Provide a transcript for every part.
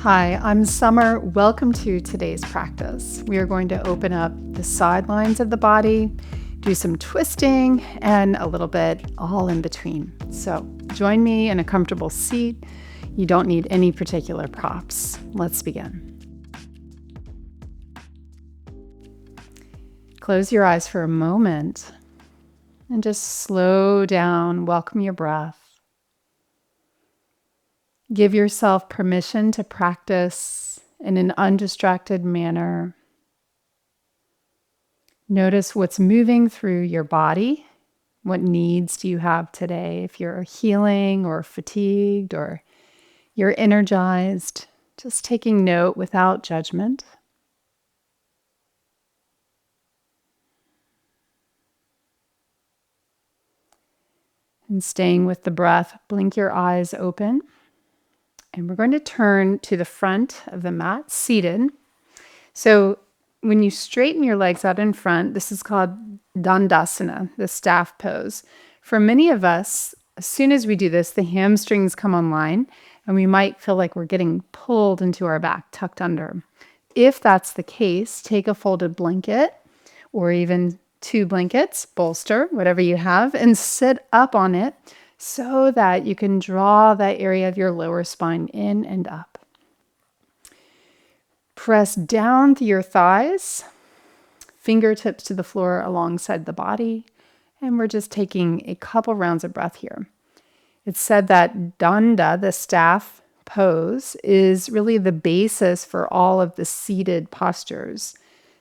Hi, I'm Summer. Welcome to today's practice. We are going to open up the sidelines of the body, do some twisting, and a little bit all in between. So join me in a comfortable seat. You don't need any particular props. Let's begin. Close your eyes for a moment and just slow down. Welcome your breath. Give yourself permission to practice in an undistracted manner. Notice what's moving through your body. What needs do you have today? If you're healing or fatigued or you're energized, just taking note without judgment. And staying with the breath, blink your eyes open. And we're going to turn to the front of the mat, seated. So when you straighten your legs out in front, this is called Dandasana, the staff pose. For many of us, as soon as we do this, the hamstrings come online and we might feel like we're getting pulled into our back, tucked under. If that's the case, take a folded blanket or even 2 blankets, bolster, whatever you have, and sit up on it so that you can draw that area of your lower spine in and up. Press down through your thighs, fingertips to the floor alongside the body, and we're just taking a couple rounds of breath here. It's said that Danda, the staff pose, is really the basis for all of the seated postures,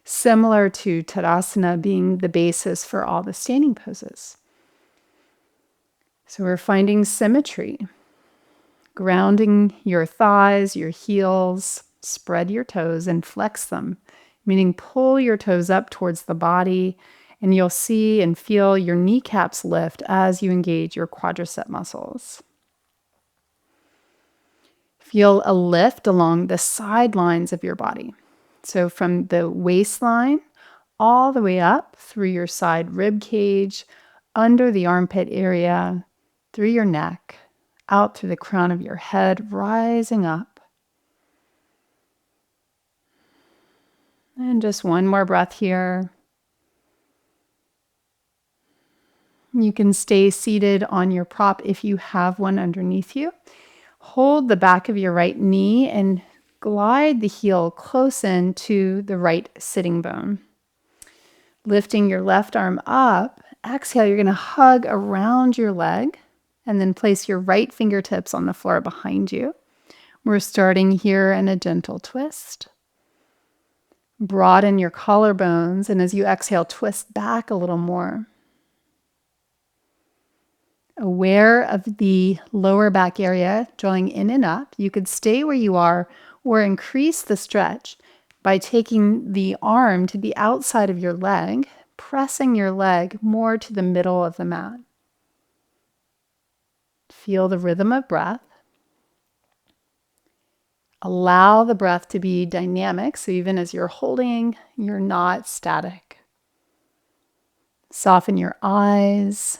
similar to Tadasana being the basis for all the standing poses. So we're finding symmetry, grounding your thighs, your heels, spread your toes and flex them, meaning pull your toes up towards the body, and you'll see and feel your kneecaps lift as you engage your quadricep muscles. Feel a lift along the sidelines of your body. So from the waistline all the way up through your side rib cage, under the armpit area, through your neck, out through the crown of your head, rising up. And just one more breath here. You can stay seated on your prop if you have one underneath you. Hold the back of your right knee and glide the heel close in to the right sitting bone. Lifting your left arm up, exhale, you're going to hug around your leg and then place your right fingertips on the floor behind you. We're starting here in a gentle twist. Broaden your collarbones, and as you exhale, twist back a little more. Aware of the lower back area, drawing in and up. You could stay where you are or increase the stretch by taking the arm to the outside of your leg, pressing your leg more to the middle of the mat. Feel the rhythm of breath. Allow the breath to be dynamic, so even as you're holding, you're not static. Soften your eyes,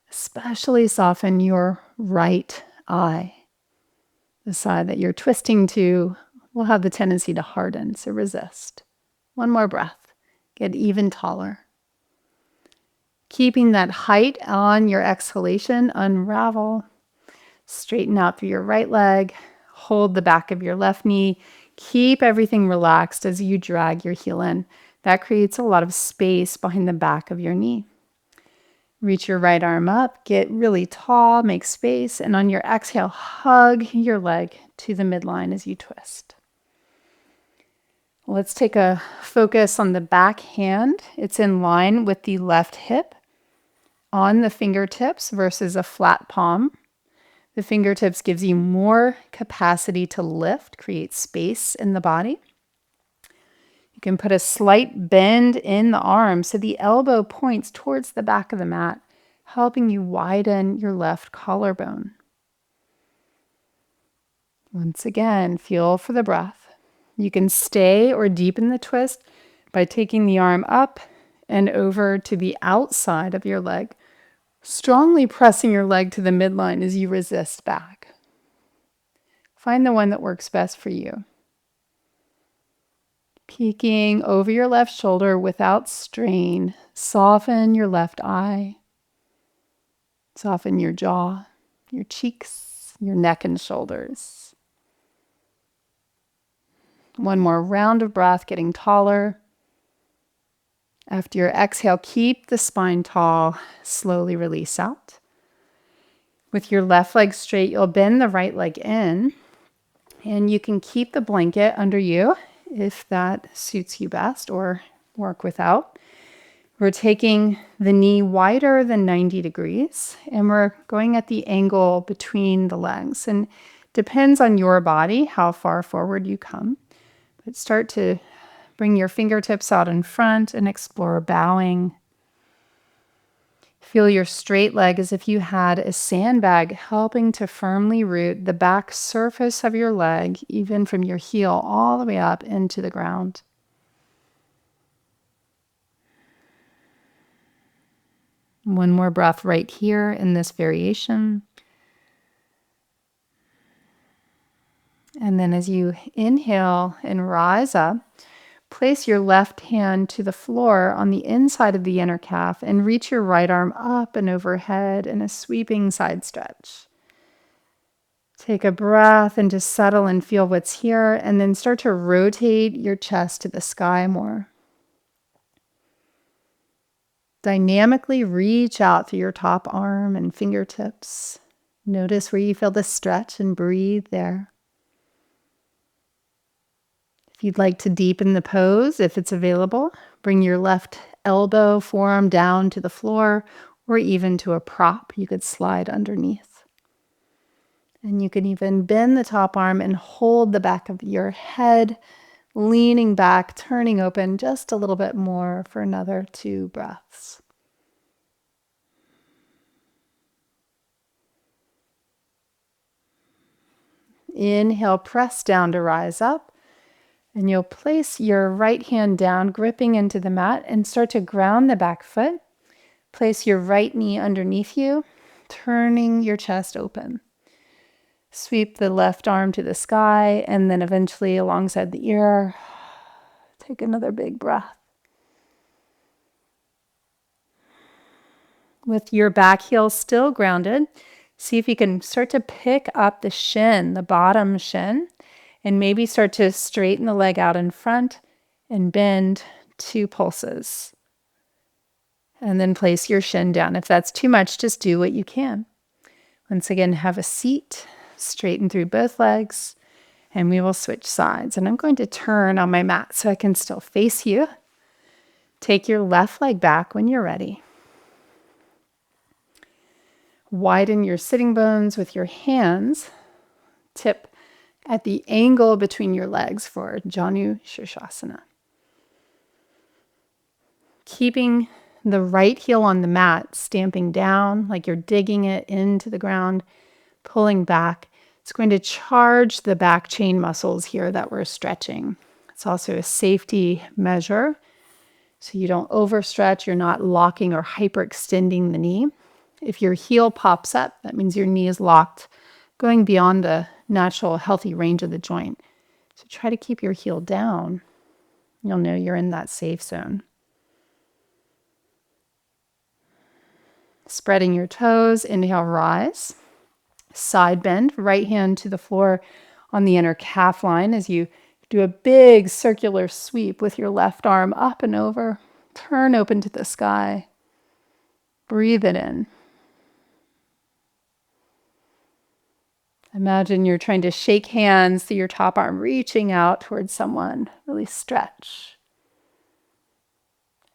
especially soften your right eye. The side that you're twisting to will have the tendency to harden, so resist. One more breath. Get even taller. Keeping that height on your exhalation, unravel. Straighten out through your right leg. Hold the back of your left knee. Keep everything relaxed as you drag your heel in. That creates a lot of space behind the back of your knee. Reach your right arm up, get really tall, make space, and on your exhale, hug your leg to the midline as you twist. Let's take a focus on the back hand. It's in line with the left hip on the fingertips versus a flat palm. The fingertips gives you more capacity to lift, create space in the body. You can put a slight bend in the arm so the elbow points towards the back of the mat, helping you widen your left collarbone. Once again, feel for the breath. You can stay or deepen the twist by taking the arm up and over to the outside of your leg, strongly pressing your leg to the midline as you resist back. Find the one that works best for you. Peeking over your left shoulder without strain. Soften your left eye. Soften your jaw, your cheeks, your neck and shoulders. One more round of breath, getting taller. After your exhale, keep the spine tall. Slowly release out. With your left leg straight, you'll bend the right leg in. And you can keep the blanket under you if that suits you best, or work without. We're taking the knee wider than 90 degrees, and we're going at the angle between the legs. And depends on your body how far forward you come. But start to bring your fingertips out in front and explore bowing. Feel your straight leg as if you had a sandbag helping to firmly root the back surface of your leg, even from your heel all the way up into the ground. One more breath right here in this variation. And then as you inhale and rise up, place your left hand to the floor on the inside of the inner calf and reach your right arm up and overhead in a sweeping side stretch. Take a breath and just settle and feel what's here, and then start to rotate your chest to the sky more. Dynamically reach out through your top arm and fingertips. Notice where you feel the stretch and breathe there. If you'd like to deepen the pose, if it's available, bring your left elbow, forearm down to the floor or even to a prop you could slide underneath. And you can even bend the top arm and hold the back of your head, leaning back, turning open just a little bit more for another 2 breaths. Inhale, press down to rise up. And you'll place your right hand down, gripping into the mat, and start to ground the back foot. Place your right knee underneath you, turning your chest open. Sweep the left arm to the sky, and then eventually alongside the ear. Take another big breath. With your back heel still grounded, see if you can start to pick up the shin, the bottom shin, and maybe start to straighten the leg out in front and bend 2 pulses. And then place your shin down. If that's too much, just do what you can. Once again, have a seat, straighten through both legs, and we will switch sides. And I'm going to turn on my mat so I can still face you. Take your left leg back when you're ready. Widen your sitting bones with your hands. Tip at the angle between your legs for Janu Shirshasana. Keeping the right heel on the mat, stamping down like you're digging it into the ground, pulling back. It's going to charge the back chain muscles here that we're stretching. It's also a safety measure, so you don't overstretch, you're not locking or hyperextending the knee. If your heel pops up, that means your knee is locked, going beyond the natural healthy range of the joint. So try to keep your heel down. You'll know you're in that safe zone. Spreading your toes, inhale, rise. Side bend, right hand to the floor on the inner calf line as you do a big circular sweep with your left arm up and over. Turn open to the sky. Breathe it in. Imagine you're trying to shake hands through your top arm, reaching out towards someone. Really stretch.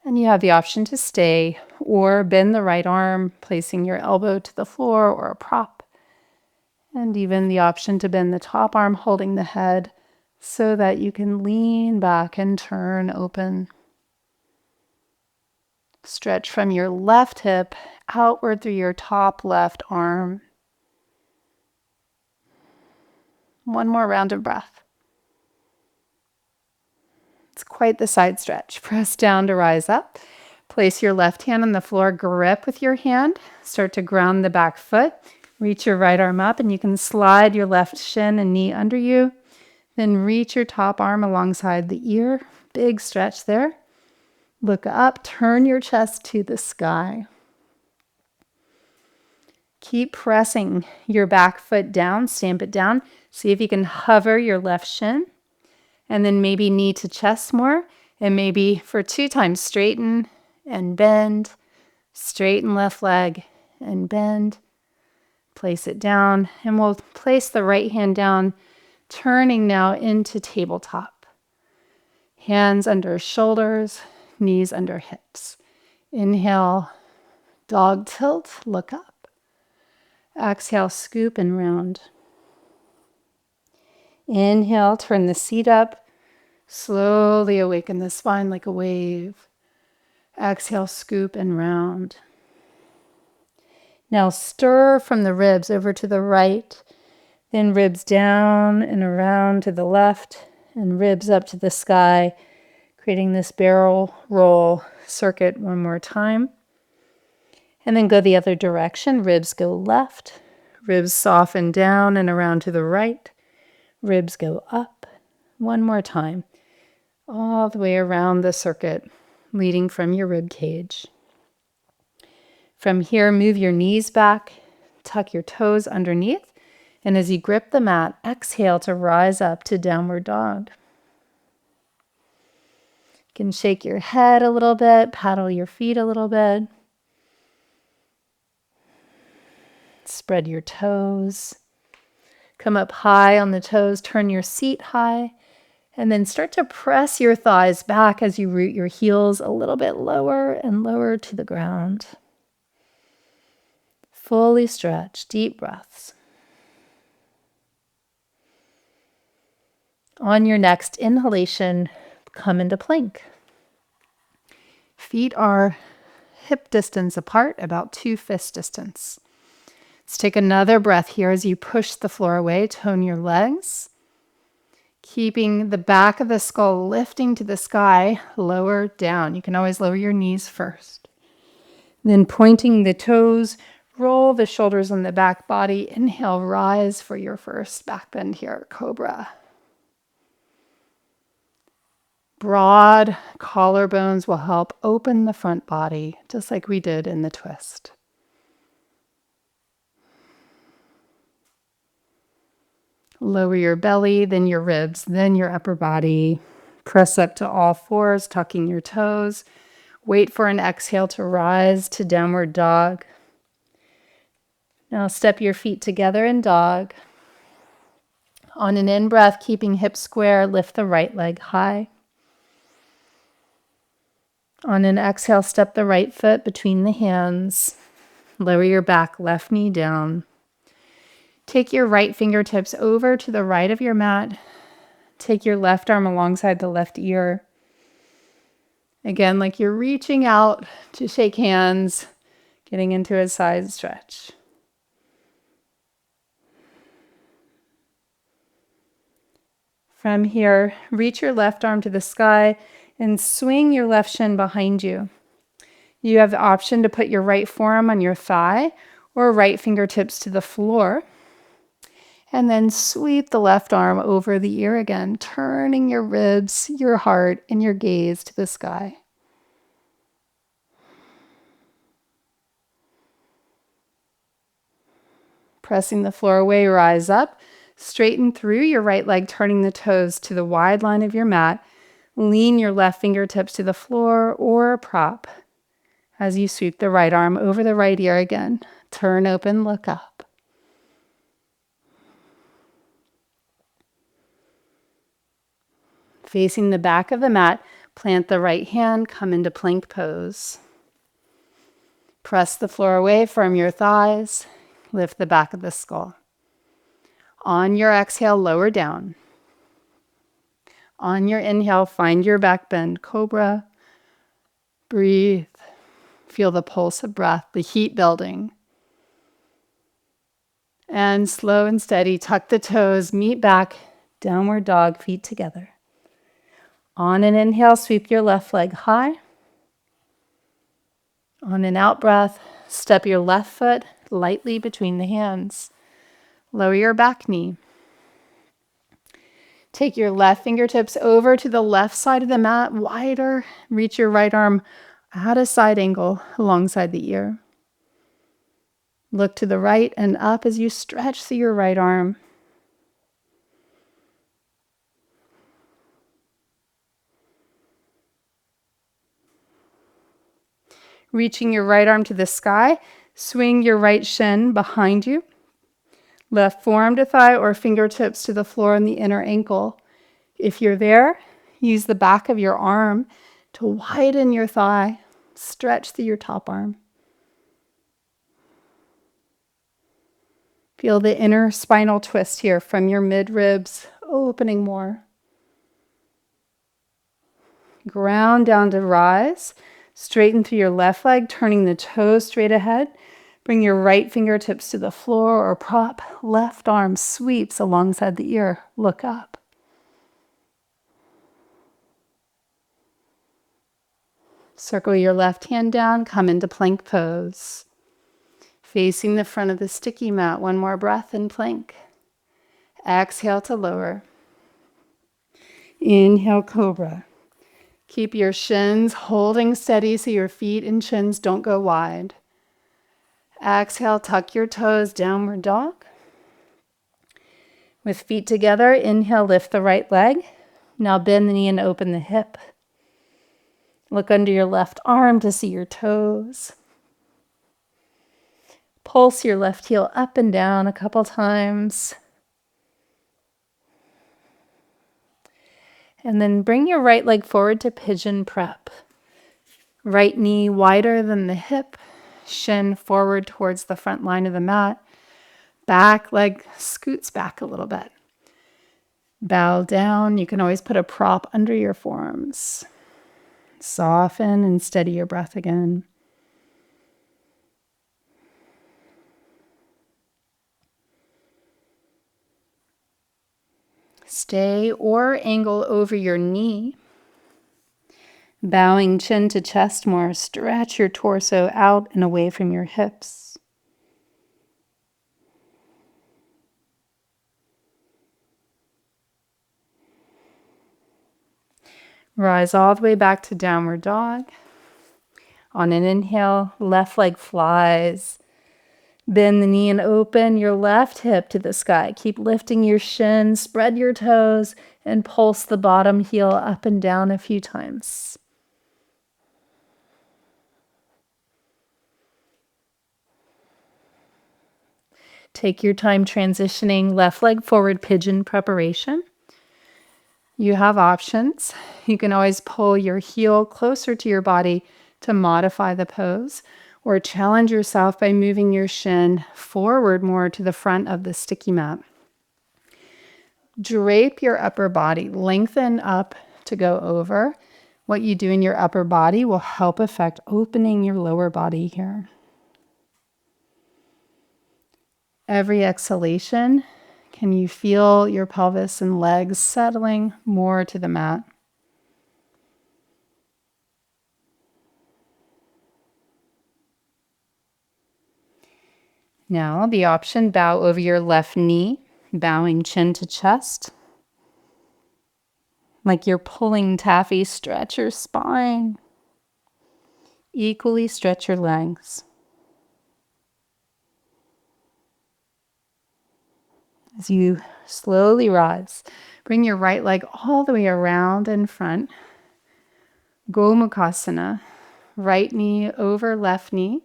And you have the option to stay or bend the right arm, placing your elbow to the floor or a prop. And even the option to bend the top arm, holding the head so that you can lean back and turn open. Stretch from your left hip outward through your top left arm. One more round of breath. It's quite the side stretch. Press down to rise up. Place your left hand on the floor, grip with your hand. Start to ground the back foot. Reach your right arm up and you can slide your left shin and knee under you. Then reach your top arm alongside the ear. Big stretch there. Look up, turn your chest to the sky. Keep pressing your back foot down, stamp it down. See if you can hover your left shin. And then maybe knee to chest more. And maybe for 2 times, straighten and bend. Straighten left leg and bend. Place it down. And we'll place the right hand down, turning now into tabletop. Hands under shoulders, knees under hips. Inhale, dog tilt, look up. Exhale, scoop and round. Inhale, turn the seat up. Slowly awaken the spine like a wave. Exhale, scoop and round. Now stir from the ribs over to the right, then ribs down and around to the left, and ribs up to the sky, creating this barrel roll circuit one more time. And then go the other direction. Ribs go left, ribs soften down and around to the right, ribs go up. One more time, all the way around the circuit, leading from your rib cage. From here, move your knees back, tuck your toes underneath, and as you grip the mat, exhale to rise up to downward dog. You can shake your head a little bit, paddle your feet a little bit. Spread your toes. Come up high on the toes, turn your seat high, and then start to press your thighs back as you root your heels a little bit lower and lower to the ground. Fully stretch, deep breaths. On your next inhalation, come into plank. Feet are hip distance apart, about 2 fist distance. Let's take another breath here as you push the floor away, tone your legs. Keeping the back of the skull lifting to the sky, lower down. You can always lower your knees first. Then pointing the toes, roll the shoulders on the back body. Inhale, rise for your first back bend here, cobra. Broad collarbones will help open the front body, just like we did in the twist. Lower your belly, then your ribs, then your upper body. Press up to all fours, tucking your toes. Wait for an exhale to rise to downward dog. Now step your feet together in dog. On an in-breath, keeping hips square, lift the right leg high. On an exhale, step the right foot between the hands. Lower your back, left knee down. Take your right fingertips over to the right of your mat. Take your left arm alongside the left ear. Again, like you're reaching out to shake hands, getting into a side stretch. From here, reach your left arm to the sky and swing your left shin behind you. You have the option to put your right forearm on your thigh or right fingertips to the floor. And then sweep the left arm over the ear again, turning your ribs, your heart, and your gaze to the sky. Pressing the floor away, rise up. Straighten through your right leg, turning the toes to the wide line of your mat. Lean your left fingertips to the floor or a prop as you sweep the right arm over the right ear again. Turn open, look up. Facing the back of the mat, plant the right hand, come into plank pose. Press the floor away, firm your thighs, lift the back of the skull. On your exhale, lower down. On your inhale, find your back bend, cobra. Breathe. Feel the pulse of breath, the heat building. And slow and steady, tuck the toes, meet back, downward dog, feet together. On an inhale, sweep your left leg high. On an out breath, step your left foot lightly between the hands. Lower your back knee. Take your left fingertips over to the left side of the mat, wider. Reach your right arm at a side angle alongside the ear. Look to the right and up as you stretch through your right arm. Reaching your right arm to the sky, swing your right shin behind you. Left forearm to thigh or fingertips to the floor on the inner ankle. If you're there, use the back of your arm to widen your thigh. Stretch through your top arm. Feel the inner spinal twist here from your mid-ribs, opening more. Ground down to rise. Straighten through your left leg, turning the toes straight ahead. Bring your right fingertips to the floor or prop. Left arm sweeps alongside the ear. Look up. Circle your left hand down, come into plank pose. Facing the front of the sticky mat, one more breath in plank. Exhale to lower. Inhale, cobra. Keep your shins holding steady so your feet and shins don't go wide. Exhale, tuck your toes, downward dog. With feet together, inhale, lift the right leg. Now bend the knee and open the hip. Look under your left arm to see your toes. Pulse your left heel up and down a couple times. And then bring your right leg forward to pigeon prep. Right knee wider than the hip. Shin forward towards the front line of the mat. Back leg scoots back a little bit. Bow down. You can always put a prop under your forearms. Soften and steady your breath again. Stay or angle over your knee. Bowing chin to chest more. Stretch your torso out and away from your hips. Rise all the way back to downward dog. On an inhale, left leg flies. Bend the knee and open your left hip to the sky. Keep lifting your shin, spread your toes, and pulse the bottom heel up and down a few times. Take your time transitioning left leg forward pigeon preparation. You have options. You can always pull your heel closer to your body to modify the pose, or challenge yourself by moving your shin forward more to the front of the sticky mat. Drape your upper body, lengthen up to go over. What you do in your upper body will help affect opening your lower body here. Every exhalation, can you feel your pelvis and legs settling more to the mat? Now the option, bow over your left knee, bowing chin to chest. Like you're pulling taffy, stretch your spine. Equally stretch your legs. As you slowly rise, bring your right leg all the way around in front. Gomukhasana, right knee over left knee.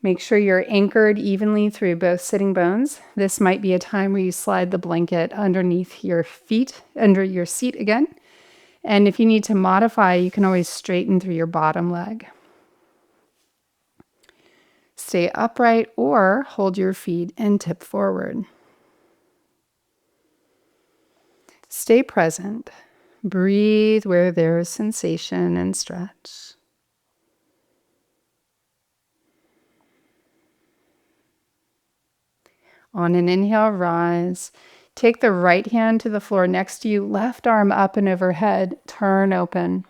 Make sure you're anchored evenly through both sitting bones. This might be a time where you slide the blanket underneath your feet, under your seat again. And if you need to modify, you can always straighten through your bottom leg. Stay upright or hold your feet and tip forward. Stay present. Breathe where there is sensation and stretch. On an inhale, rise. Take the right hand to the floor next to you, left arm up and overhead, turn open.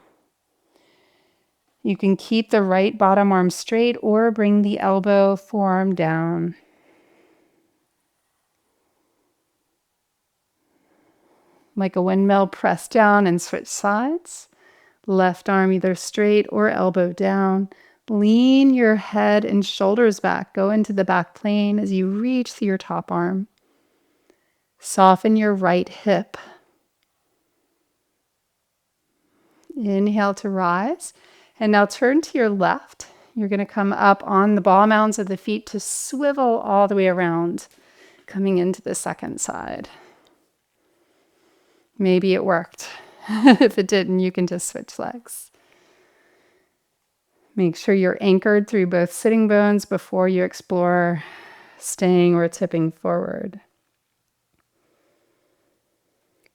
You can keep the right bottom arm straight or bring the elbow, forearm down. Like a windmill, press down and switch sides. Left arm either straight or elbow down. Lean your head and shoulders back. Go into the back plane as you reach through your top arm. Soften your right hip. Inhale to rise. And now turn to your left. You're going to come up on the ball mounds of the feet to swivel all the way around, coming into the second side. Maybe it worked. If it didn't, you can just switch legs. Make sure you're anchored through both sitting bones before you explore staying or tipping forward.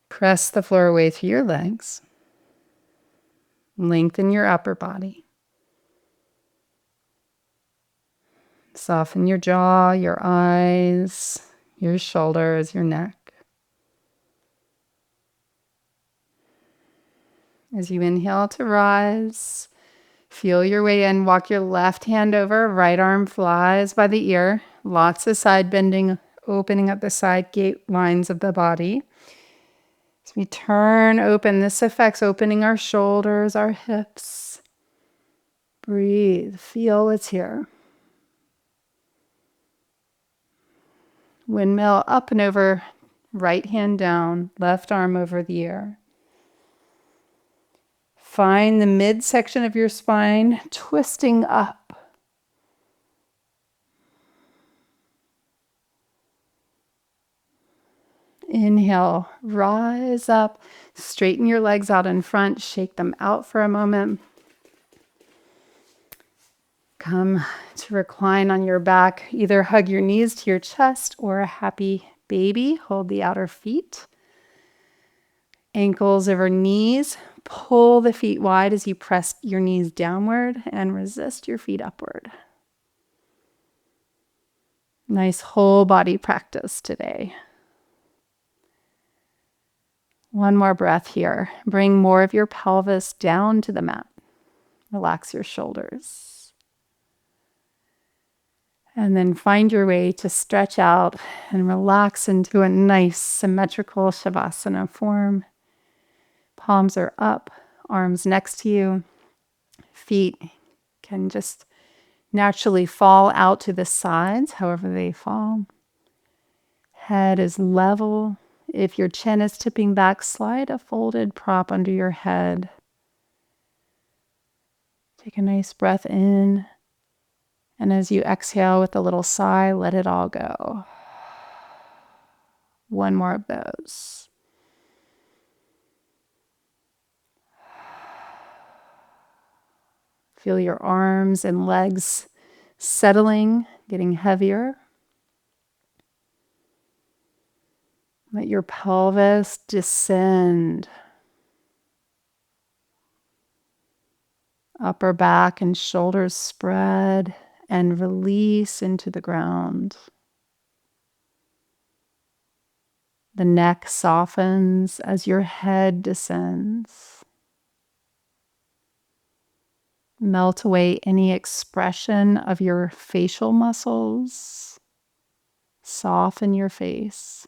Press the floor away through your legs. Lengthen your upper body. Soften your jaw, your eyes, your shoulders, your neck. As you inhale to rise, feel your way in. Walk your left hand over, right arm flies by the ear. Lots of side bending, opening up the side gate lines of the body. As we turn open, this affects opening our shoulders, our hips. Breathe, feel what's here. Windmill up and over, right hand down, left arm over the ear. Find the midsection of your spine twisting up. Inhale, rise up, straighten your legs out in front, shake them out for a moment. Come to recline on your back, either hug your knees to your chest or a happy baby, hold the outer feet. Ankles over knees, pull the feet wide as you press your knees downward and resist your feet upward. Nice whole body practice today. One more breath here. Bring more of your pelvis down to the mat. Relax your shoulders. And then find your way to stretch out and relax into a nice symmetrical Shavasana form. Palms are up, arms next to you. Feet can just naturally fall out to the sides, however they fall. Head is level. If your chin is tipping back, slide a folded prop under your head. Take a nice breath in. And as you exhale with a little sigh, let it all go. One more of those. Feel your arms and legs settling, getting heavier. Let your pelvis descend. Upper back and shoulders spread and release into the ground. The neck softens as your head descends. Melt away any expression of your facial muscles. Soften your face.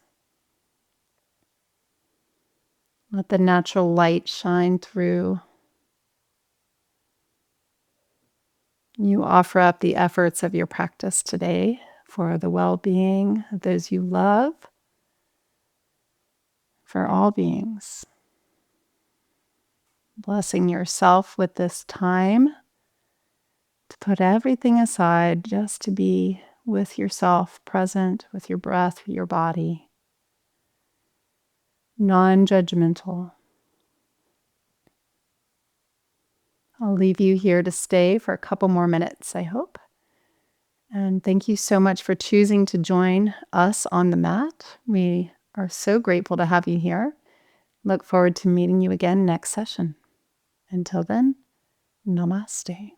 Let the natural light shine through. You offer up the efforts of your practice today for the well-being of those you love, for all beings. Blessing yourself with this time to put everything aside just to be with yourself, present with your breath, with your body. Non-judgmental. I'll leave you here to stay for a couple more minutes, I hope. And thank you so much for choosing to join us on the mat. We are so grateful to have you here. Look forward to meeting you again next session. Until then, namaste.